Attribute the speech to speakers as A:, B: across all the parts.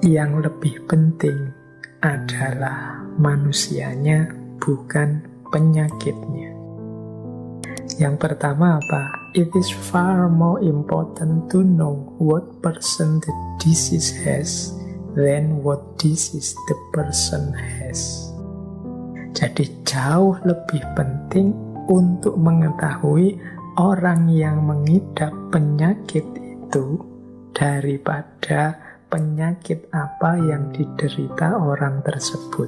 A: Yang lebih penting adalah manusianya, bukan penyakitnya. Yang pertama apa? It is far more important to know what person the disease has than what disease the person has. Jadi jauh lebih penting untuk mengetahui orang yang mengidap penyakit itu daripada penyakit apa yang diderita orang tersebut.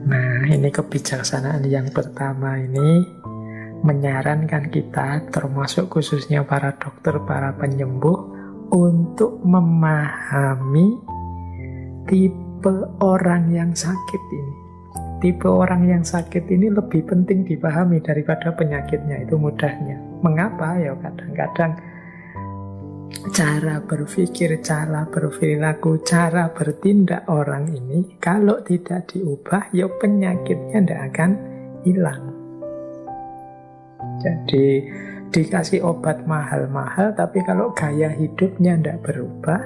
A: Nah, ini kebijaksanaan yang pertama ini menyarankan kita, termasuk khususnya para dokter, para penyembuh, untuk memahami tipe orang yang sakit ini. Tipe orang yang sakit ini lebih penting dipahami daripada penyakitnya, itu mudahnya. Mengapa? Ya kadang-kadang cara berpikir, cara berperilaku, cara bertindak orang ini kalau tidak diubah, ya penyakitnya tidak akan hilang. Jadi dikasih obat mahal-mahal, tapi kalau gaya hidupnya tidak berubah,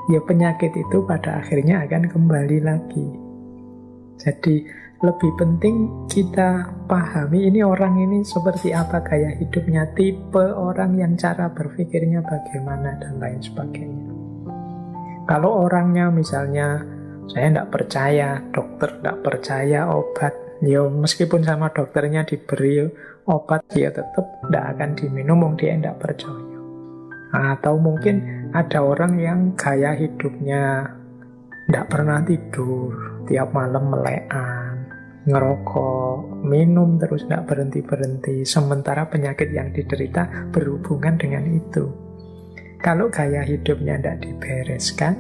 A: ya penyakit itu pada akhirnya akan kembali lagi. Jadi lebih penting kita pahami ini orang ini seperti apa gaya hidupnya, tipe orang yang cara berpikirnya bagaimana, dan lain sebagainya. Kalau orangnya misalnya, saya tidak percaya, dokter tidak percaya obat, ya meskipun sama dokternya diberi obat, dia tetap tidak akan diminum, dia tidak percaya. Atau mungkin ada orang yang gaya hidupnya tidak pernah tidur, tiap malam melekan, ngerokok, minum terus tidak berhenti-berhenti, sementara penyakit yang diderita berhubungan dengan itu. Kalau gaya hidupnya tidak dibereskan,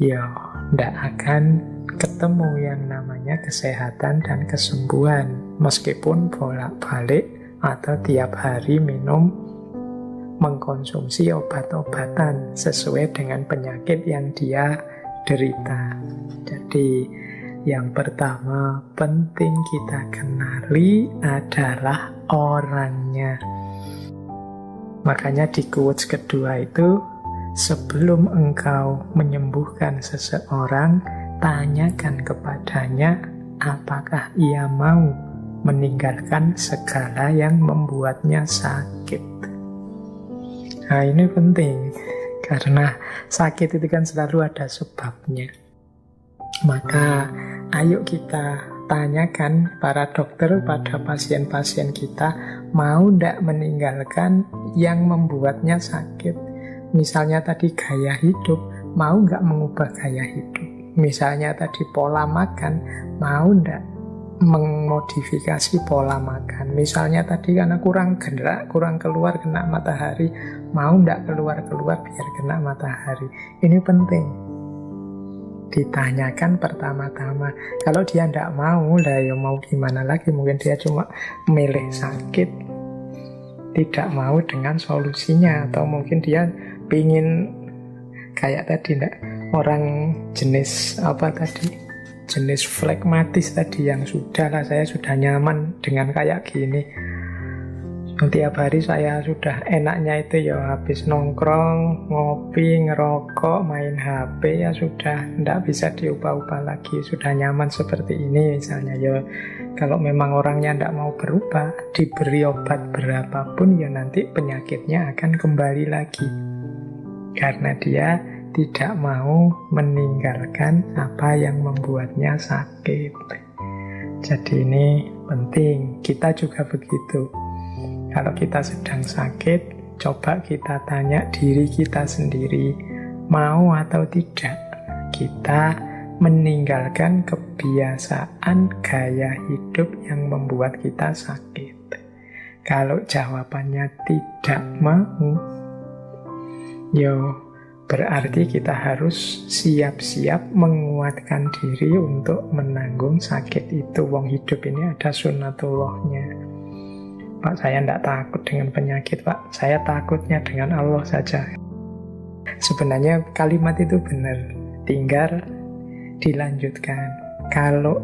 A: ya tidak akan ketemu yang namanya kesehatan dan kesembuhan, meskipun bolak-balik atau tiap hari minum, mengkonsumsi obat-obatan sesuai dengan penyakit yang dia derita. Jadi yang pertama penting kita kenali adalah orangnya. Makanya di quotes kedua itu, sebelum engkau menyembuhkan seseorang, tanyakan kepadanya apakah ia mau meninggalkan segala yang membuatnya sakit. Nah ini penting, karena sakit itu kan selalu ada sebabnya. Maka ayo kita tanyakan para dokter pada pasien-pasien kita, mau tidak meninggalkan yang membuatnya sakit. Misalnya tadi gaya hidup, mau nggak mengubah gaya hidup. Misalnya tadi pola makan, mau nggak memodifikasi pola makan. Misalnya tadi karena kurang gerak, kurang keluar kena matahari, mau nggak keluar-keluar biar kena matahari. Ini penting ditanyakan pertama-tama. Kalau dia tidak mau, lah ya mau gimana lagi? Mungkin dia cuma milih sakit, tidak mau dengan solusinya, atau mungkin dia pingin kayak tadi orang jenis apa tadi, jenis flekmatis tadi, yang sudahlah saya sudah nyaman dengan kayak gini, tiap hari saya sudah enaknya itu ya habis nongkrong, ngopi, ngerokok, main HP, ya sudah tidak bisa diubah-ubah lagi, sudah nyaman seperti ini misalnya. Ya kalau memang orangnya tidak mau berubah, diberi obat berapapun, ya nanti penyakitnya akan kembali lagi, karena dia tidak mau meninggalkan apa yang membuatnya sakit. Jadi ini penting, kita juga begitu. Kalau kita sedang sakit, coba kita tanya diri kita sendiri, mau atau tidak kita meninggalkan kebiasaan gaya hidup yang membuat kita sakit. Kalau jawabannya tidak mau, berarti kita harus siap-siap menguatkan diri untuk menanggung sakit itu. Wong hidup ini ada sunnatullahnya. Pak, saya tidak takut dengan penyakit, Pak. Saya takutnya dengan Allah saja. Sebenarnya kalimat itu benar, tinggal dilanjutkan. Kalau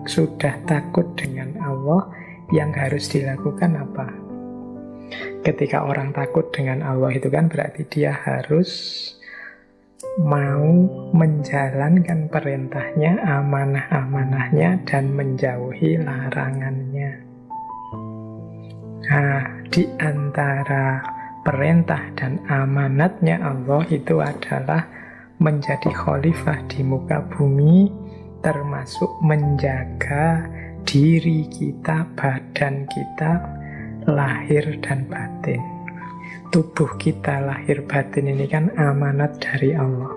A: sudah takut dengan Allah, yang harus dilakukan apa? Ketika orang takut dengan Allah itu kan berarti dia harus mau menjalankan perintahnya, amanah-amanahnya, dan menjauhi larangannya. Nah, di antara perintah dan amanatnya Allah itu adalah menjadi khalifah di muka bumi, termasuk menjaga diri kita, badan kita, lahir dan batin. Tubuh kita, lahir batin ini kan amanat dari Allah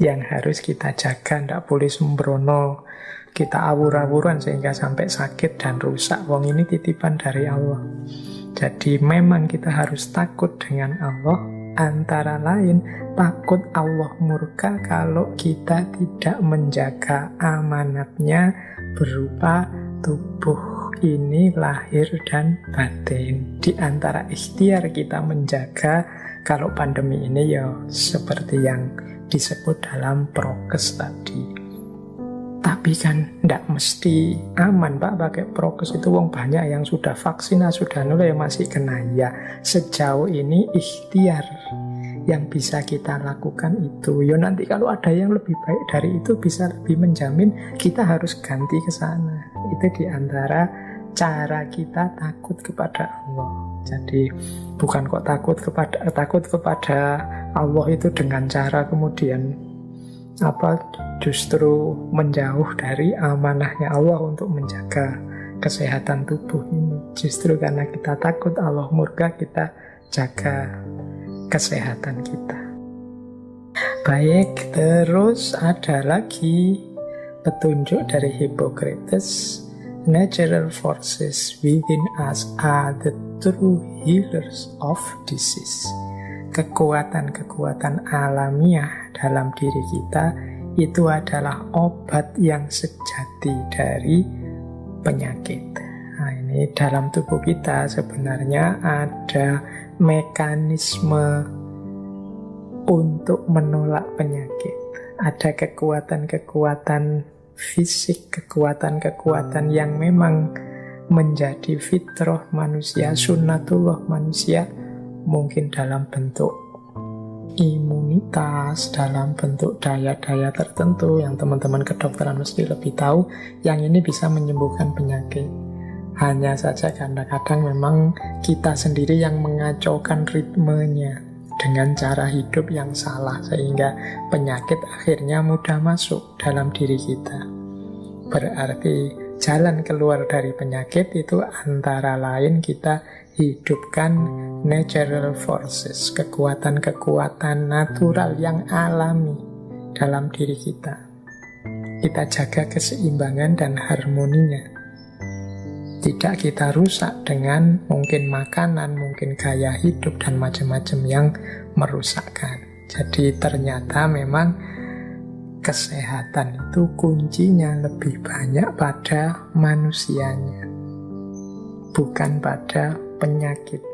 A: yang harus kita jaga, tidak boleh sembrono, kita awur-awuran sehingga sampai sakit dan rusak. Wong ini titipan dari Allah. Jadi memang kita harus takut dengan Allah, antara lain takut Allah murka kalau kita tidak menjaga amanatnya berupa tubuh ini, lahir dan batin. Di antara ikhtiar kita menjaga kalau pandemi ini ya seperti yang disebut dalam prokes tadi. Tapi kan tidak mesti aman Pak pakai prokes itu. Wong banyak yang sudah vaksin, sudah ya masih kena. Ya sejauh ini ikhtiar yang bisa kita lakukan itu. Ya nanti kalau ada yang lebih baik dari itu, bisa lebih menjamin, kita harus ganti ke sana. Itu diantara cara kita takut kepada Allah. Jadi bukan kok takut kepada Allah itu dengan cara kemudian justru menjauh dari amanahnya Allah untuk menjaga kesehatan tubuh ini. Justru karena kita takut Allah murka, kita jaga kesehatan kita. Baik, terus ada lagi petunjuk dari Hippocrates. Natural forces within us are the true healers of disease. Kekuatan-kekuatan alamiah dalam diri kita itu adalah obat yang sejati dari penyakit. Nah, ini dalam tubuh kita sebenarnya ada mekanisme untuk menolak penyakit. Ada kekuatan-kekuatan fisik, kekuatan-kekuatan yang memang menjadi fitrah manusia, sunnatullah manusia, mungkin dalam bentuk imunitas, dalam bentuk daya-daya tertentu yang teman-teman kedokteran mesti lebih tahu, yang ini bisa menyembuhkan penyakit. Hanya saja kadang-kadang memang kita sendiri yang mengacaukan ritmenya dengan cara hidup yang salah, sehingga penyakit akhirnya mudah masuk dalam diri kita. Berarti jalan keluar dari penyakit itu antara lain kita hidupkan natural forces, kekuatan-kekuatan natural yang alami dalam diri kita. Kita jaga keseimbangan dan harmoninya. Tidak kita rusak dengan mungkin makanan, mungkin gaya hidup, dan macam-macam yang merusakkan. Jadi ternyata memang kesehatan itu kuncinya lebih banyak pada manusianya, bukan pada penyakit.